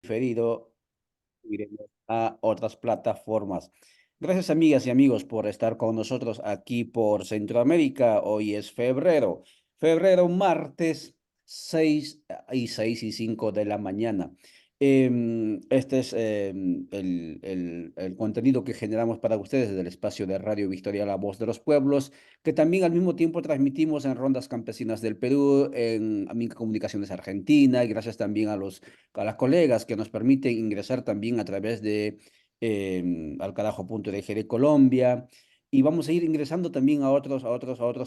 Preferido, iremos a otras plataformas. Gracias, amigas y amigos, por estar con nosotros aquí por Centroamérica. Hoy es febrero, martes 6 y 5 de la mañana. Este es el contenido que generamos para ustedes desde el espacio de Radio Victoria, La Voz de los Pueblos, que también al mismo tiempo transmitimos en Rondas Campesinas del Perú, en Amica Comunicaciones Argentina, y gracias también a las colegas que nos permiten ingresar también a través de alcarajo.org de Colombia. Y vamos a ir ingresando también a otros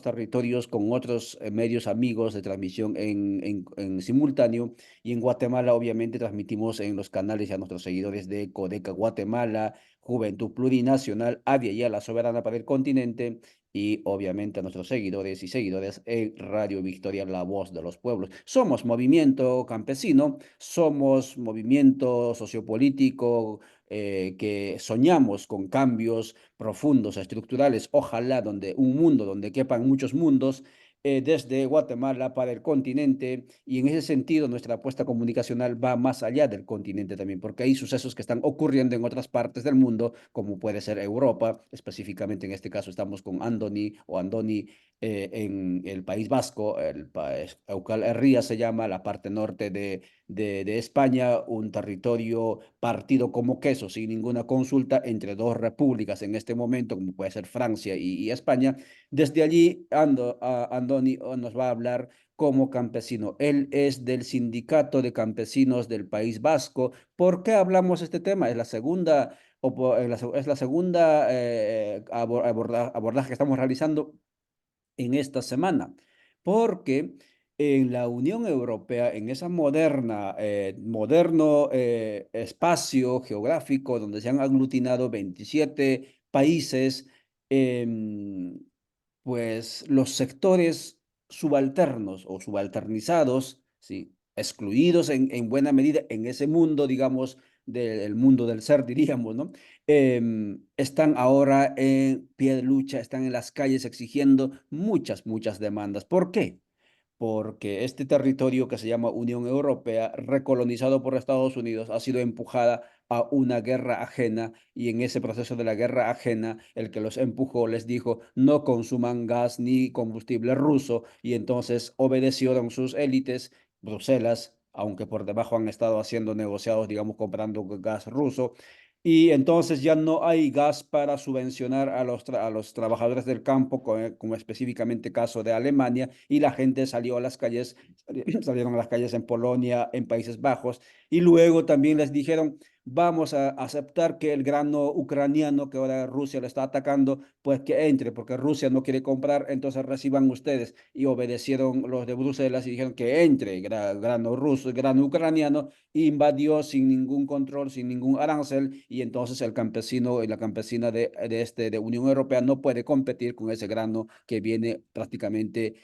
territorios con otros medios amigos de transmisión en simultáneo. Y en Guatemala, obviamente, transmitimos en los canales a nuestros seguidores de Codeca Guatemala, Juventud Plurinacional, Avia y la Soberana para el Continente, y obviamente a nuestros seguidores y seguidoras en Radio Victoria, La Voz de los Pueblos. Somos movimiento campesino, somos movimiento sociopolítico que soñamos con cambios profundos, estructurales, ojalá donde un mundo donde quepan muchos mundos, desde Guatemala para el continente, y en ese sentido nuestra apuesta comunicacional va más allá del continente también, porque hay sucesos que están ocurriendo en otras partes del mundo, como puede ser Europa, específicamente en este caso estamos con Andoni en el País Vasco, el país Euskal Herria se llama, la parte norte de España, un territorio partido como queso, sin ninguna consulta entre dos repúblicas en este momento, como puede ser Francia y España. Desde allí, Andoni nos va a hablar como campesino. Él es del Sindicato de Campesinos del País Vasco. ¿Por qué hablamos de este tema? Es la segunda abordaje que estamos realizando en esta semana, porque en la Unión Europea, en esa moderno espacio geográfico donde se han aglutinado 27 países, em, pues los sectores subalternos o subalternizados, ¿sí? Excluidos en buena medida en ese mundo, digamos, del mundo del ser, diríamos, ¿no? Están ahora en pie de lucha, están en las calles exigiendo muchas demandas. ¿Por qué? Porque este territorio que se llama Unión Europea, recolonizado por Estados Unidos, ha sido empujada a una guerra ajena, y en ese proceso de la guerra ajena, el que los empujó les dijo no consuman gas ni combustible ruso, y entonces obedecieron sus élites, Bruselas, aunque por debajo han estado haciendo negociados, digamos, comprando gas ruso. Y entonces ya no hay gas para subvencionar a los trabajadores del campo, como específicamente caso de Alemania, y la gente salió a las calles, salieron a las calles en Polonia, en Países Bajos, y luego también les dijeron, vamos a aceptar que el grano ucraniano que ahora Rusia le está atacando, pues que entre, porque Rusia no quiere comprar, entonces reciban ustedes. Y obedecieron los de Bruselas y dijeron que entre grano ruso, grano ucraniano, invadió sin ningún control, sin ningún arancel, y entonces el campesino y la campesina de Unión Europea no puede competir con ese grano que viene prácticamente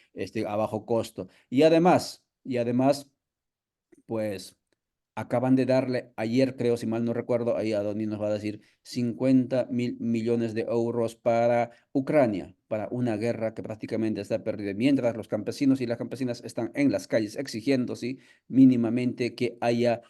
a bajo costo. Y además, pues acaban de darle ayer, creo, si mal no recuerdo, ahí Adoni nos va a decir 50.000 millones de euros para Ucrania, para una guerra que prácticamente está perdida, mientras los campesinos y las campesinas están en las calles exigiendo, sí, mínimamente que haya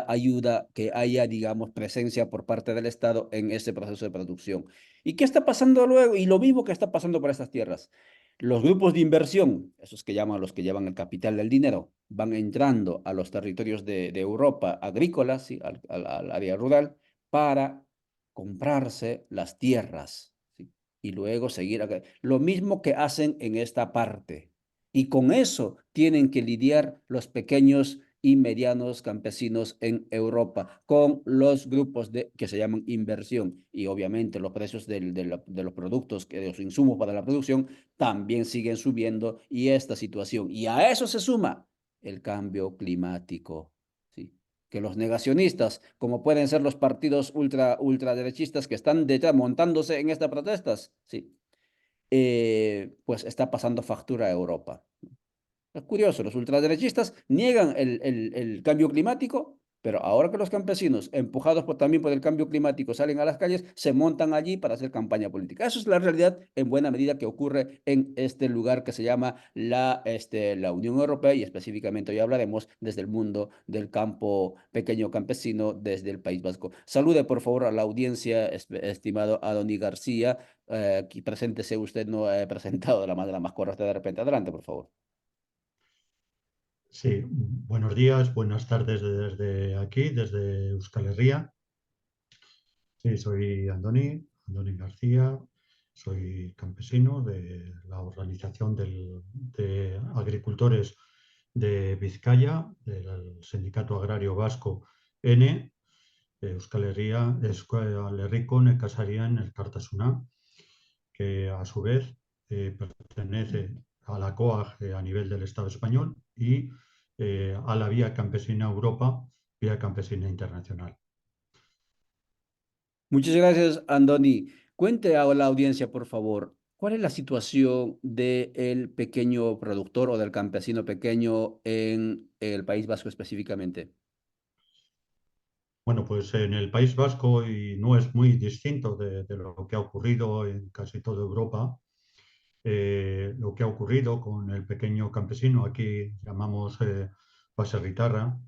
ayuda, que haya, digamos, presencia por parte del Estado en ese proceso de producción. ¿Y qué está pasando luego? Y lo mismo que está pasando por estas tierras. Los grupos de inversión, esos que llaman los que llevan el capital del dinero, van entrando a los territorios de Europa agrícolas, ¿sí? Al área rural, para comprarse las tierras, ¿sí? Y luego seguir acá. Lo mismo que hacen en esta parte. Y con eso tienen que lidiar los pequeños y medianos campesinos en Europa, con los grupos que se llaman inversión. Y obviamente los precios de los productos, de los insumos para la producción, también siguen subiendo, y esta situación. Y a eso se suma el cambio climático, ¿sí? Que los negacionistas, como pueden ser los partidos ultraderechistas que están detrás montándose en estas protestas, ¿sí? Pues está pasando factura a Europa. Es curioso, los ultraderechistas niegan el cambio climático, Pero ahora que los campesinos, empujados también por el cambio climático, salen a las calles, se montan allí para hacer campaña política. Eso es la realidad en buena medida que ocurre en este lugar que se llama la Unión Europea y específicamente hoy hablaremos desde el mundo del campo pequeño campesino desde el País Vasco. Salude por favor a la audiencia, estimado Adonis García. Aquí preséntese usted, no ha presentado de la manera más correcta de repente. Adelante, por favor. Sí, buenos días, buenas tardes desde aquí, desde Euskal Herria. Sí, soy Andoni García, soy campesino de la Organización de Agricultores de Vizcaya, del Sindicato Agrario Vasco N, Euskal Herria, Euskal Herriko Nekazarian Elkartasuna, que a su vez pertenece a la COAG a nivel del Estado español y a la Vía Campesina Europa, Vía Campesina Internacional. Muchas gracias, Andoni. Cuente a la audiencia, por favor, ¿cuál es la situación del pequeño productor o del campesino pequeño en el País Vasco específicamente? Bueno, pues en el País Vasco, y no es muy distinto de lo que ha ocurrido en casi toda Europa, lo que ha ocurrido con el pequeño campesino, aquí llamamos baserritarra,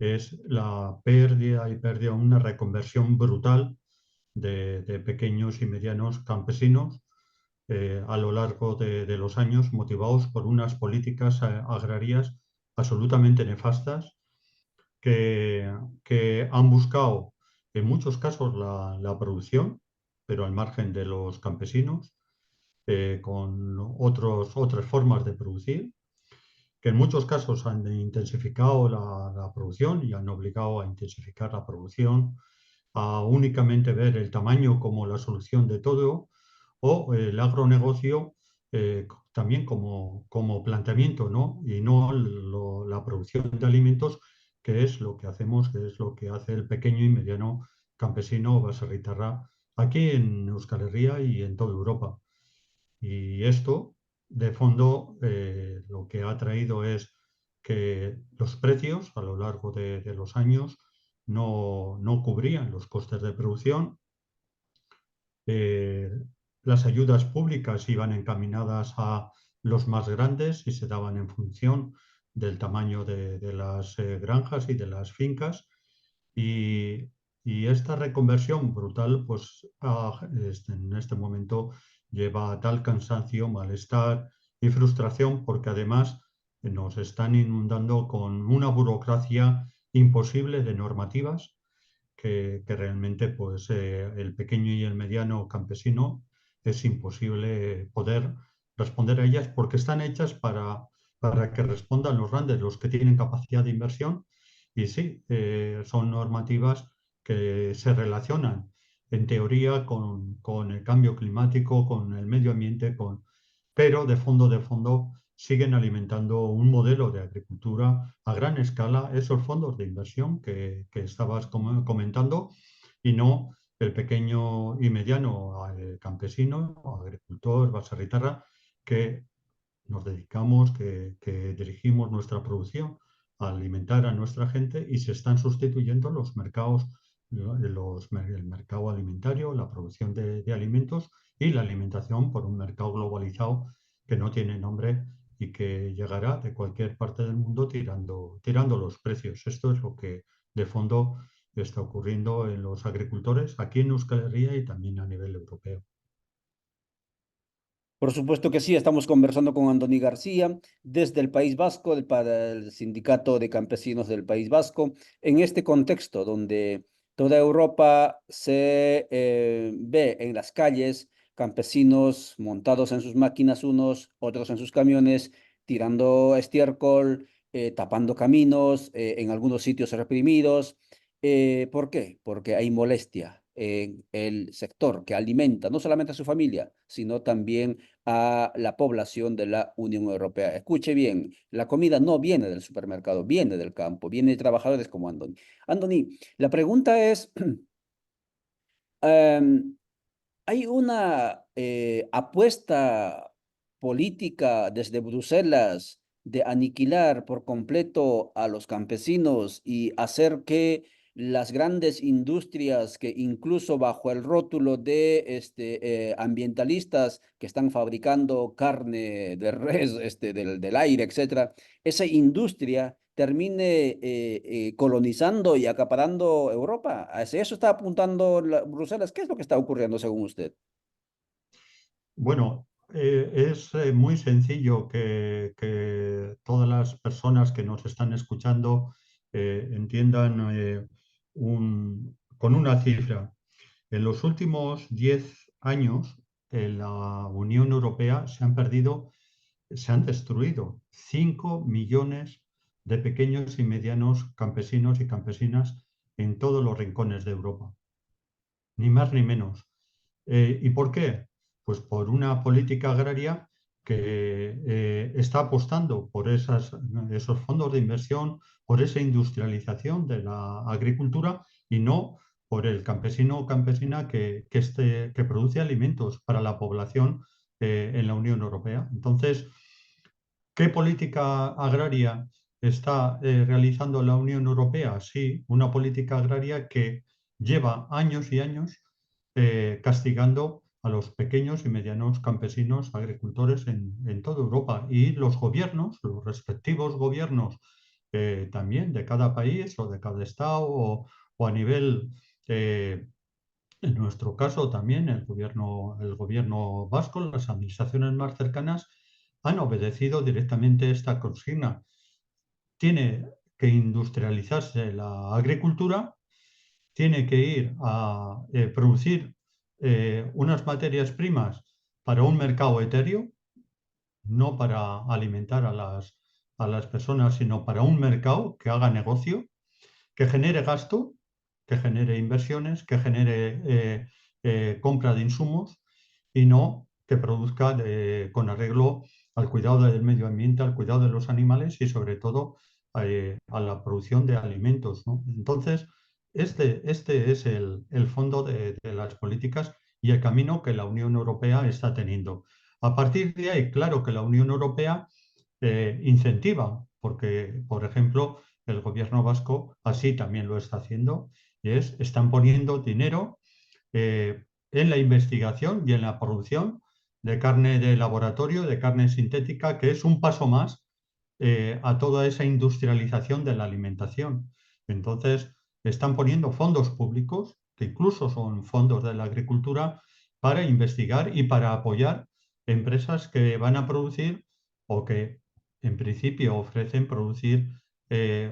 es la pérdida, una reconversión brutal de pequeños y medianos campesinos a lo largo de los años, motivados por unas políticas agrarias absolutamente nefastas que, que han buscado en muchos casos la producción, pero al margen de los campesinos, con otras formas de producir, que en muchos casos han intensificado la producción y han obligado a intensificar la producción, a únicamente ver el tamaño como la solución de todo, o el agronegocio también como planteamiento, ¿no? Y no la producción de alimentos, que es lo que hacemos, que es lo que hace el pequeño y mediano campesino baserritarra aquí en Euskal Herria y en toda Europa. Y esto, de fondo, lo que ha traído es que los precios a lo largo de los años no cubrían los costes de producción. eh, las ayudas públicas iban encaminadas a los más grandes y se daban en función del tamaño de las granjas y de las fincas. Y, y esta reconversión brutal, pues en este momento lleva a tal cansancio, malestar y frustración, porque además nos están inundando con una burocracia imposible de normativas que realmente pues, el pequeño y el mediano campesino es imposible poder responder a ellas porque están hechas para que respondan los grandes, los que tienen capacidad de inversión. Y sí, son normativas que se relacionan en teoría con el cambio climático, con el medio ambiente, pero de fondo siguen alimentando un modelo de agricultura a gran escala, esos fondos de inversión que estabas comentando, y no el pequeño y mediano campesino o agricultor, baserritarra, que nos dedicamos, que dirigimos nuestra producción a alimentar a nuestra gente y se están sustituyendo los mercados, el mercado alimentario, la producción de alimentos y la alimentación por un mercado globalizado que no tiene nombre y que llegará de cualquier parte del mundo tirando los precios. Esto es lo que de fondo está ocurriendo en los agricultores aquí en Euskal Herria y también a nivel europeo. Por supuesto que sí, estamos conversando con Andoni García desde el País Vasco, para el Sindicato de Campesinos del País Vasco, en este contexto donde toda Europa se ve en las calles campesinos montados en sus máquinas unos, otros en sus camiones, tirando estiércol, tapando caminos, en algunos sitios reprimidos. ¿Por qué? Porque hay molestia en el sector que alimenta no solamente a su familia, sino también a la población de la Unión Europea. Escuche bien, la comida no viene del supermercado, viene del campo, viene de trabajadores como Andoni. Andoni, la pregunta es, em, ¿hay una apuesta política desde Bruselas de aniquilar por completo a los campesinos y hacer que las grandes industrias que incluso bajo el rótulo de ambientalistas que están fabricando carne de res, del aire, etcétera, esa industria termine colonizando y acaparando Europa. Hacia eso está apuntando Bruselas. ¿Qué es lo que está ocurriendo según usted? Bueno, es muy sencillo que todas las personas que nos están escuchando entiendan con una cifra. En los últimos 10 años, en la Unión Europea se han destruido 5 millones de pequeños y medianos campesinos y campesinas en todos los rincones de Europa, ni más ni menos. ¿Y por qué? Pues por una política agraria que está apostando por esos fondos de inversión, por esa industrialización de la agricultura y no por el campesino o campesina que produce alimentos para la población en la Unión Europea. Entonces, ¿qué política agraria está realizando la Unión Europea? Sí, una política agraria que lleva años y años castigando a los pequeños y medianos campesinos agricultores en toda Europa. Y los gobiernos, los respectivos gobiernos también de cada país o de cada estado o a nivel, eh, en nuestro caso también el gobierno vasco, las administraciones más cercanas, han obedecido directamente esta consigna. Tiene que industrializarse la agricultura, tiene que ir a producir unas materias primas para un mercado etéreo, no para alimentar a las personas, sino para un mercado que haga negocio, que genere gasto, que genere inversiones, que genere compra de insumos y no que produzca con arreglo al cuidado del medio ambiente, al cuidado de los animales y sobre todo a la producción de alimentos, ¿no? Entonces, este es el fondo de las políticas y el camino que la Unión Europea está teniendo. A partir de ahí, claro que la Unión Europea incentiva, porque, por ejemplo, el gobierno vasco así también lo está haciendo, están poniendo dinero en la investigación y en la producción de carne de laboratorio, de carne sintética, que es un paso más a toda esa industrialización de la alimentación. Entonces, están poniendo fondos públicos, que incluso son fondos de la agricultura, para investigar y para apoyar empresas que van a producir o que en principio ofrecen producir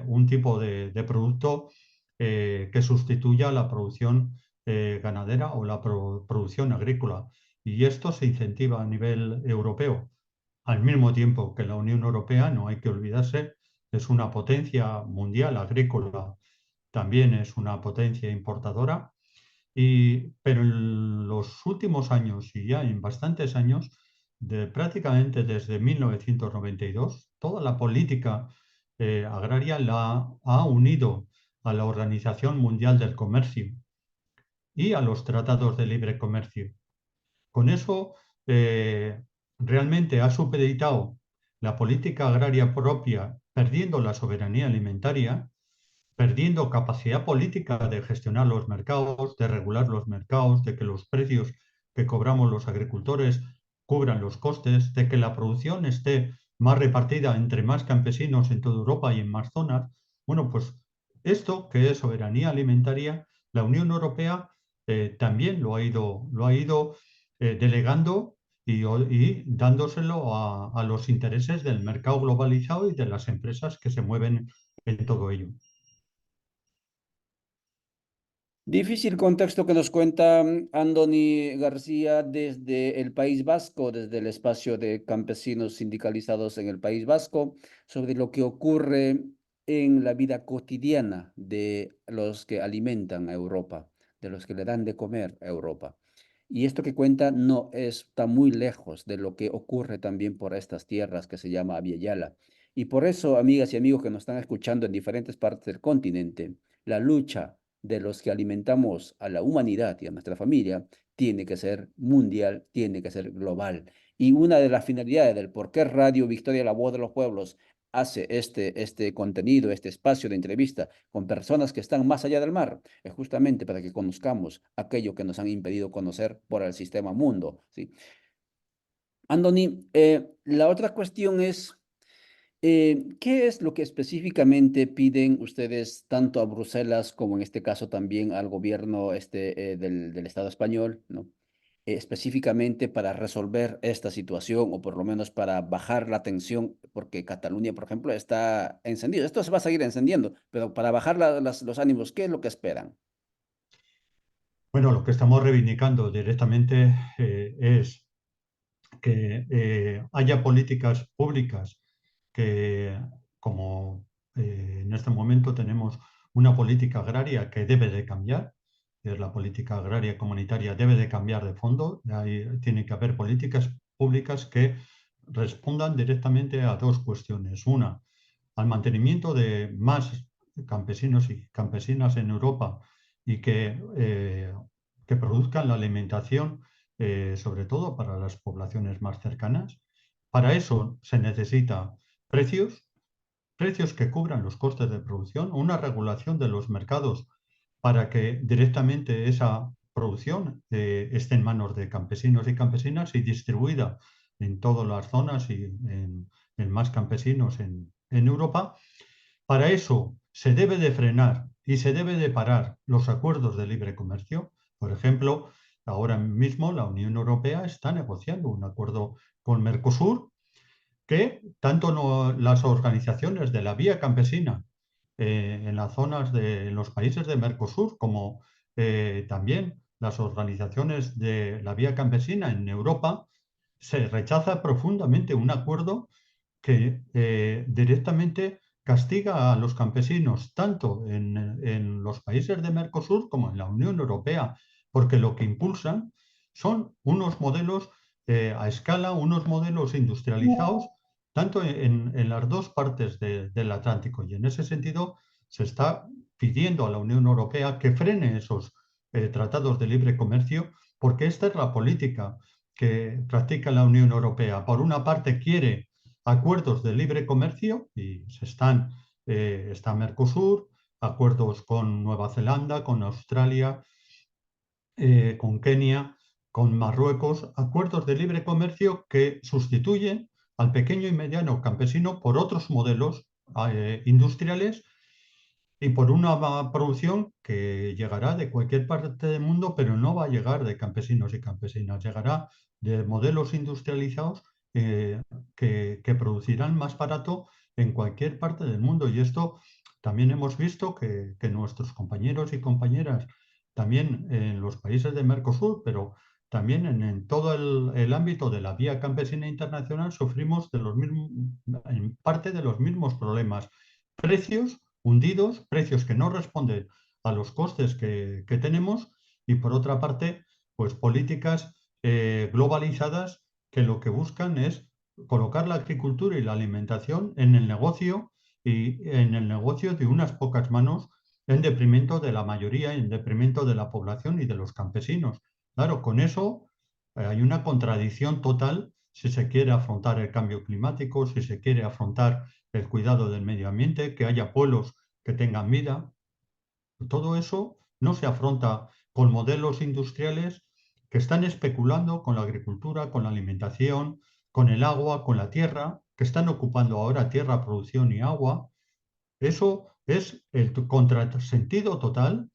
un tipo de producto que sustituya la producción ganadera o la producción agrícola. Y esto se incentiva a nivel europeo. Al mismo tiempo que la Unión Europea, no hay que olvidarse, es una potencia mundial agrícola, también es una potencia importadora, pero en los últimos años y ya en bastantes años, prácticamente desde 1992, toda la política agraria la ha unido a la Organización Mundial del Comercio y a los tratados de libre comercio. Con eso, realmente ha supeditado la política agraria propia, perdiendo la soberanía alimentaria, perdiendo capacidad política de gestionar los mercados, de regular los mercados, de que los precios que cobramos los agricultores cubran los costes, de que la producción esté más repartida entre más campesinos en toda Europa y en más zonas. Bueno, pues esto que es soberanía alimentaria, la Unión Europea también lo ha ido delegando y dándoselo a los intereses del mercado globalizado y de las empresas que se mueven en todo ello. Difícil contexto que nos cuenta Andoni García desde el País Vasco, desde el espacio de campesinos sindicalizados en el País Vasco, sobre lo que ocurre en la vida cotidiana de los que alimentan a Europa, de los que le dan de comer a Europa. Y esto que cuenta no está muy lejos de lo que ocurre también por estas tierras que se llama Abiyala. Y por eso, amigas y amigos que nos están escuchando en diferentes partes del continente, la lucha de los que alimentamos a la humanidad y a nuestra familia tiene que ser mundial, tiene que ser global. Y una de las finalidades del por qué Radio Victoria, la voz de los pueblos, hace este contenido, este espacio de entrevista con personas que están más allá del mar, es justamente para que conozcamos aquello que nos han impedido conocer por el sistema mundo, ¿sí? Anthony, la otra cuestión es, ¿qué es lo que específicamente piden ustedes tanto a Bruselas como en este caso también al gobierno del Estado español, ¿no? Específicamente para resolver esta situación o por lo menos para bajar la tensión, porque Cataluña, por ejemplo, está encendido. Esto se va a seguir encendiendo, pero para bajar los ánimos, ¿qué es lo que esperan? Bueno, lo que estamos reivindicando directamente es que haya políticas públicas que, como en este momento tenemos una política agraria que debe de cambiar, que es la política agraria comunitaria, debe de cambiar de fondo. Tiene que haber políticas públicas que respondan directamente a dos cuestiones. Una, al mantenimiento de más campesinos y campesinas en Europa y que produzcan la alimentación, sobre todo para las poblaciones más cercanas. Para eso se necesita precios, precios que cubran los costes de producción, una regulación de los mercados para que directamente esa producción esté en manos de campesinos y campesinas y distribuida en todas las zonas y en más campesinos en Europa. Para eso se debe de frenar y se debe de parar los acuerdos de libre comercio. Por ejemplo, ahora mismo la Unión Europea está negociando un acuerdo con Mercosur que tanto las organizaciones de la vía campesina en las zonas en los países de Mercosur como también las organizaciones de la vía campesina en Europa se rechaza profundamente un acuerdo que directamente castiga a los campesinos tanto en los países de Mercosur como en la Unión Europea, porque lo que impulsan son unos modelos a escala, unos modelos industrializados, tanto en las dos partes del Atlántico. Y en ese sentido se está pidiendo a la Unión Europea que frene esos tratados de libre comercio, porque esta es la política que practica la Unión Europea. Por una parte quiere acuerdos de libre comercio y está Mercosur, acuerdos con Nueva Zelanda, con Australia, con Kenia, con Marruecos, acuerdos de libre comercio que sustituyen al pequeño y mediano campesino por otros modelos industriales y por una producción que llegará de cualquier parte del mundo, pero no va a llegar de campesinos y campesinas, llegará de modelos industrializados que producirán más barato en cualquier parte del mundo. Y esto también hemos visto que nuestros compañeros y compañeras, también en los países de Mercosur, pero también en todo el ámbito de la vía campesina internacional, sufrimos de los mismos, en parte de los mismos problemas. Precios hundidos, precios que no responden a los costes que tenemos y por otra parte, pues políticas globalizadas que lo que buscan es colocar la agricultura y la alimentación en el negocio y en el negocio de unas pocas manos en detrimento de la mayoría, en detrimento de la población y de los campesinos. Claro, con eso hay una contradicción total si se quiere afrontar el cambio climático, si se quiere afrontar el cuidado del medio ambiente, que haya pueblos que tengan vida. Todo eso no se afronta con modelos industriales que están especulando con la agricultura, con la alimentación, con el agua, con la tierra, que están ocupando ahora tierra, producción y agua. Eso es el contrasentido total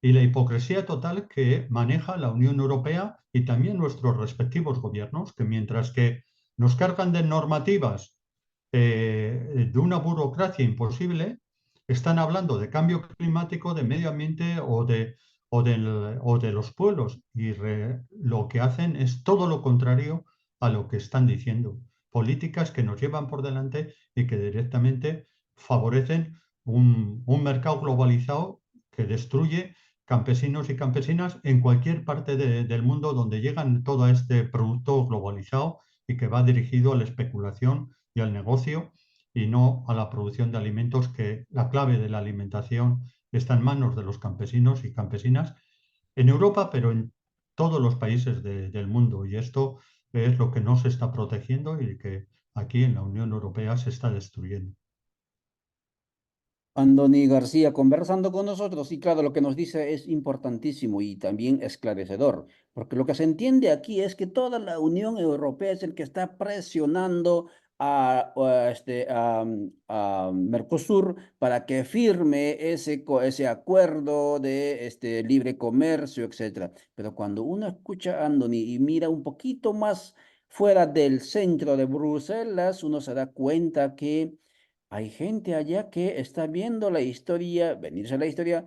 y la hipocresía total que maneja la Unión Europea y también nuestros respectivos gobiernos, que mientras que nos cargan de normativas de una burocracia imposible, están hablando de cambio climático, de medio ambiente o de los pueblos y lo que hacen es todo lo contrario a lo que están diciendo. Políticas que nos llevan por delante y que directamente favorecen un mercado globalizado que destruye campesinos y campesinas en cualquier parte del mundo donde llegan todo este producto globalizado y que va dirigido a la especulación y al negocio y no a la producción de alimentos, que la clave de la alimentación está en manos de los campesinos y campesinas en Europa, pero en todos los países del mundo. Y esto es lo que no se está protegiendo y que aquí en la Unión Europea se está destruyendo. Andoni García conversando con nosotros y claro, lo que nos dice es importantísimo y también esclarecedor, porque lo que se entiende aquí es que toda la Unión Europea es el que está presionando a Mercosur para que firme ese acuerdo de libre comercio, etcétera. Pero cuando uno escucha a Andoni y mira un poquito más fuera del centro de Bruselas, uno se da cuenta que hay gente allá que está viendo la historia, venirse la historia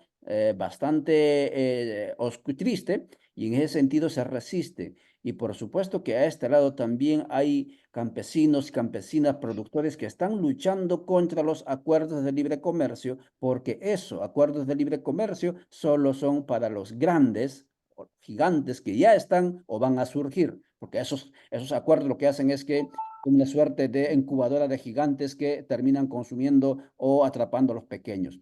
bastante triste y en ese sentido se resiste. Y por supuesto que a este lado también hay campesinos, campesinas, productores que están luchando contra los acuerdos de libre comercio, porque eso, acuerdos de libre comercio, solo son para los grandes o gigantes que ya están o van a surgir, porque esos acuerdos lo que hacen es que una suerte de incubadora de gigantes que terminan consumiendo o atrapando a los pequeños.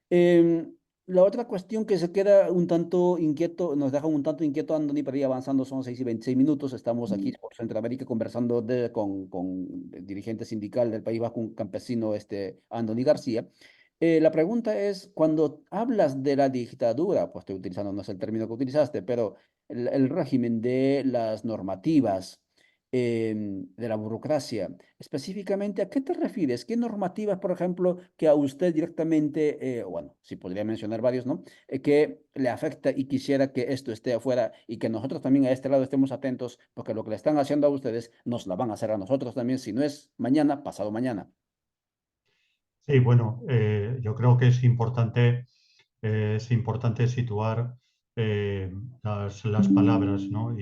Em, la otra cuestión que se queda un tanto inquieto, nos deja un tanto inquieto, Anthony, para ir avanzando, son 6:26. Estamos aquí por Centroamérica conversando con el dirigente sindical del País Vasco, un campesino, Anthony García. La pregunta es, cuando hablas de la dictadura, pues estoy utilizando, no es el término que utilizaste, pero el régimen de las normativas, de la burocracia, específicamente, ¿a qué te refieres? ¿Qué normativas, por ejemplo, que a usted directamente, bueno, sí podría mencionar varios, ¿no? Que le afecta y quisiera que esto esté afuera y que nosotros también a este lado estemos atentos, porque lo que le están haciendo a ustedes nos la van a hacer a nosotros también, si no es mañana, pasado mañana. Sí, bueno, yo creo que es importante situar las palabras, ¿no?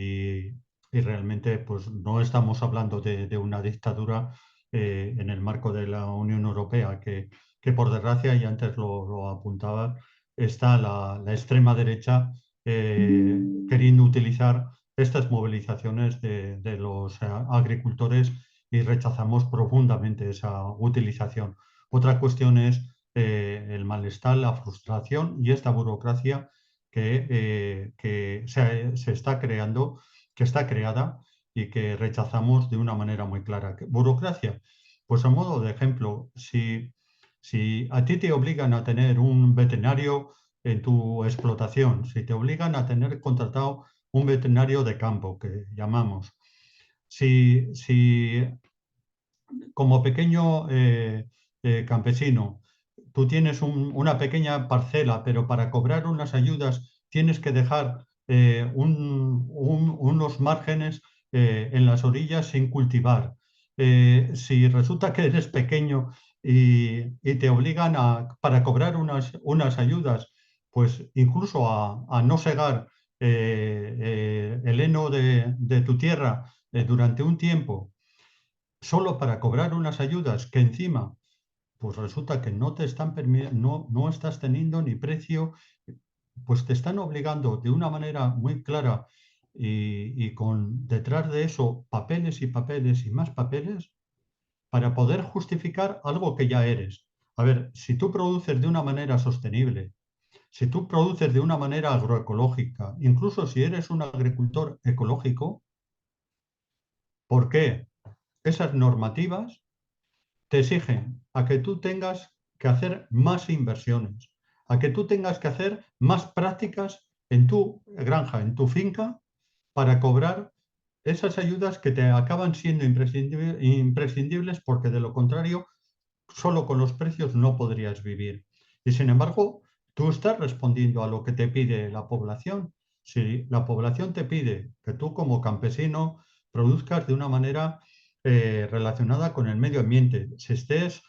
Y realmente, pues no estamos hablando de una dictadura en el marco de la Unión Europea, que por desgracia, y antes lo apuntaba, está la extrema derecha queriendo utilizar estas movilizaciones de los agricultores y rechazamos profundamente esa utilización. Otra cuestión es el malestar, la frustración y esta burocracia que se está creando, que está creada y que rechazamos de una manera muy clara. Burocracia, pues a modo de ejemplo, si a ti te obligan a tener un veterinario en tu explotación, si te obligan a tener contratado un veterinario de campo, que llamamos, si como pequeño campesino, tú tienes una pequeña parcela, pero para cobrar unas ayudas tienes que dejar unos márgenes en las orillas sin cultivar. Si resulta que eres pequeño y te obligan para cobrar unas ayudas, pues incluso a no segar el heno de tu tierra durante un tiempo solo para cobrar unas ayudas que encima, pues resulta que no te están no estás teniendo ni precio, pues te están obligando de una manera muy clara y con detrás de eso papeles y papeles y más papeles para poder justificar algo que ya eres. A ver, si tú produces de una manera sostenible, si tú produces de una manera agroecológica, incluso si eres un agricultor ecológico, ¿por qué esas normativas te exigen a que tú tengas que hacer más inversiones, a que tú tengas que hacer más prácticas en tu granja, en tu finca, para cobrar esas ayudas que te acaban siendo imprescindibles porque de lo contrario, solo con los precios no podrías vivir. Y sin embargo, tú estás respondiendo a lo que te pide la población. Si la población te pide que tú como campesino produzcas de una manera relacionada con el medio ambiente, si estés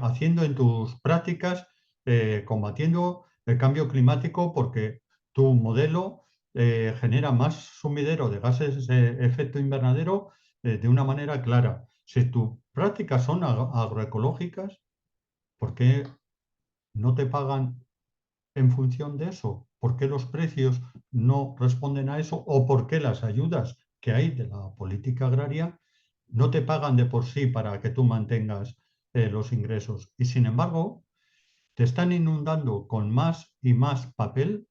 haciendo en tus prácticas, combatiendo el cambio climático porque tu modelo genera más sumidero de gases de efecto invernadero de una manera clara. Si tus prácticas son agroecológicas, ¿por qué no te pagan en función de eso? ¿Por qué los precios no responden a eso? ¿O por qué las ayudas que hay de la política agraria no te pagan de por sí para que tú mantengas los ingresos? Y sin embargo, te están inundando con más y más papel,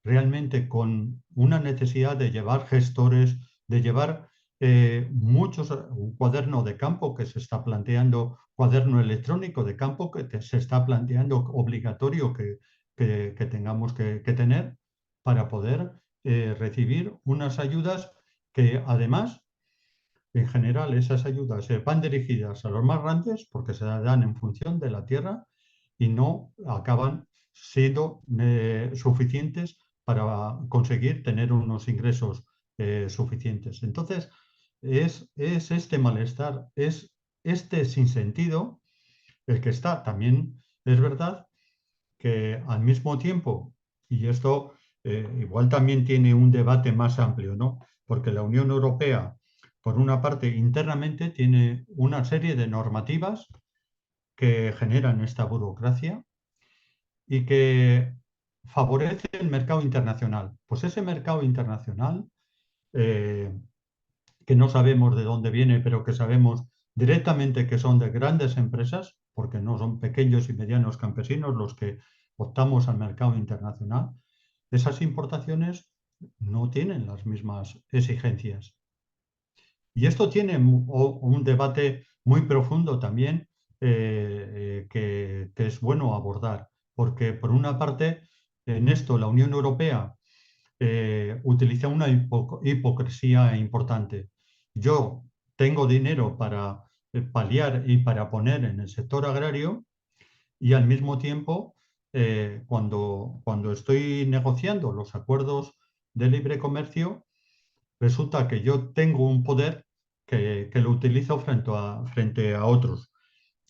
realmente con una necesidad de llevar gestores, de llevar un cuaderno de campo que se está planteando, cuaderno electrónico de campo se está planteando obligatorio que tengamos que tener para poder recibir unas ayudas que además, en general, esas ayudas van dirigidas a los más grandes porque se dan en función de la tierra y no acaban siendo suficientes para conseguir tener unos ingresos suficientes. Entonces, es este malestar, es este sinsentido el que está. También es verdad que al mismo tiempo, y esto igual también tiene un debate más amplio, ¿no? Porque la Unión Europea, por una parte, internamente tiene una serie de normativas que generan esta burocracia y que favorece el mercado internacional. Pues ese mercado internacional, eh, que no sabemos de dónde viene, pero que sabemos directamente que son de grandes empresas, porque no son pequeños y medianos campesinos los que optamos al mercado internacional, esas importaciones no tienen las mismas exigencias. Y esto tiene un debate muy profundo también que es bueno abordar, porque por una parte, en esto la Unión Europea utiliza una hipocresía importante. Yo tengo dinero para paliar y para poner en el sector agrario y al mismo tiempo, cuando estoy negociando los acuerdos de libre comercio, resulta que yo tengo un poder que lo utilizo frente a otros.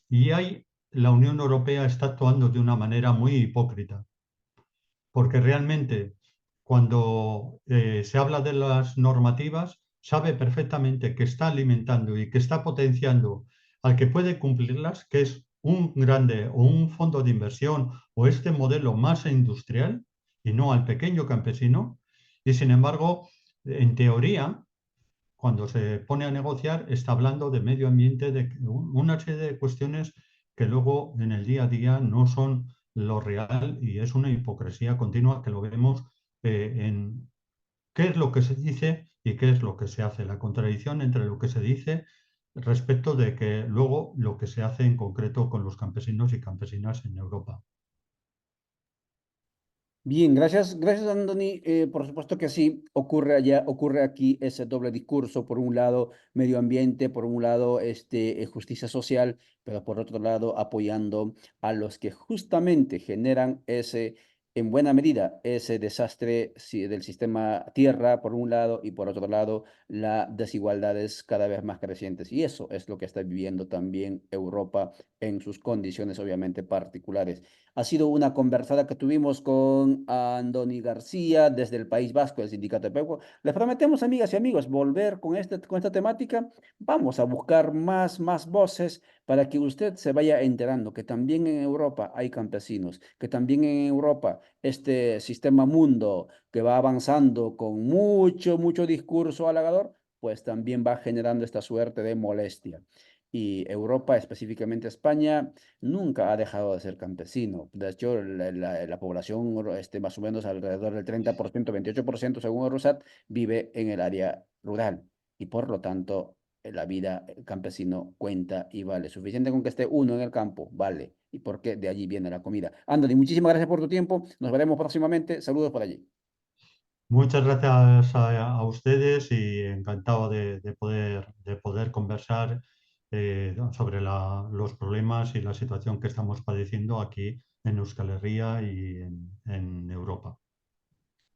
Y ahí la Unión Europea está actuando de una manera muy hipócrita, porque realmente cuando se habla de las normativas, sabe perfectamente que está alimentando y que está potenciando al que puede cumplirlas, que es un grande o un fondo de inversión o este modelo más industrial y no al pequeño campesino. Y sin embargo, en teoría, cuando se pone a negociar, está hablando de medio ambiente, de una serie de cuestiones que luego en el día a día no son lo real y es una hipocresía continua que lo vemos en qué es lo que se dice y qué es lo que se hace, la contradicción entre lo que se dice respecto de que luego lo que se hace en concreto con los campesinos y campesinas en Europa. Bien, gracias Anthony. Por supuesto que sí, ocurre allá, ocurre aquí ese doble discurso, por un lado medio ambiente, por un lado justicia social, pero por otro lado apoyando a los que justamente generan ese, en buena medida, ese desastre del sistema tierra, por un lado, y por otro lado, las desigualdades cada vez más crecientes. Y eso es lo que está viviendo también Europa en sus condiciones obviamente particulares. Ha sido una conversada que tuvimos con Andoni García desde el País Vasco, el Sindicato de Pecuo. Les prometemos, amigas y amigos, volver con esta temática. Vamos a buscar más voces para que usted se vaya enterando que también en Europa hay campesinos, que también en Europa este sistema mundo que va avanzando con mucho discurso halagador, pues también va generando esta suerte de molestia. Y Europa, específicamente España, nunca ha dejado de ser campesino. De hecho, la población, más o menos alrededor del 30%, 28% según Eurostat, vive en el área rural. Y por lo tanto, la vida campesino cuenta y vale. Suficiente con que esté uno en el campo, vale. Y porque de allí viene la comida. Anthony, muchísimas gracias por tu tiempo. Nos veremos próximamente. Saludos por allí. Muchas gracias a ustedes y encantado de poder conversar sobre los problemas y la situación que estamos padeciendo aquí en Euskal Herria y en Europa.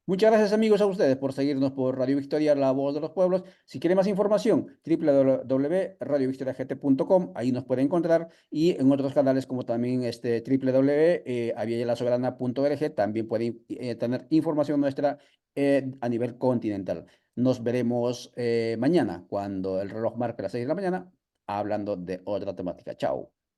Muchas gracias amigos a ustedes por seguirnos por Radio Victoria, La Voz de los Pueblos. Si quieren más información, www.radiovictoriagt.com, ahí nos pueden encontrar y en otros canales como también www.avialasoberana.org también pueden tener información nuestra a nivel continental. Nos veremos mañana cuando el reloj marque las 6 de la mañana hablando de otra temática. Chao.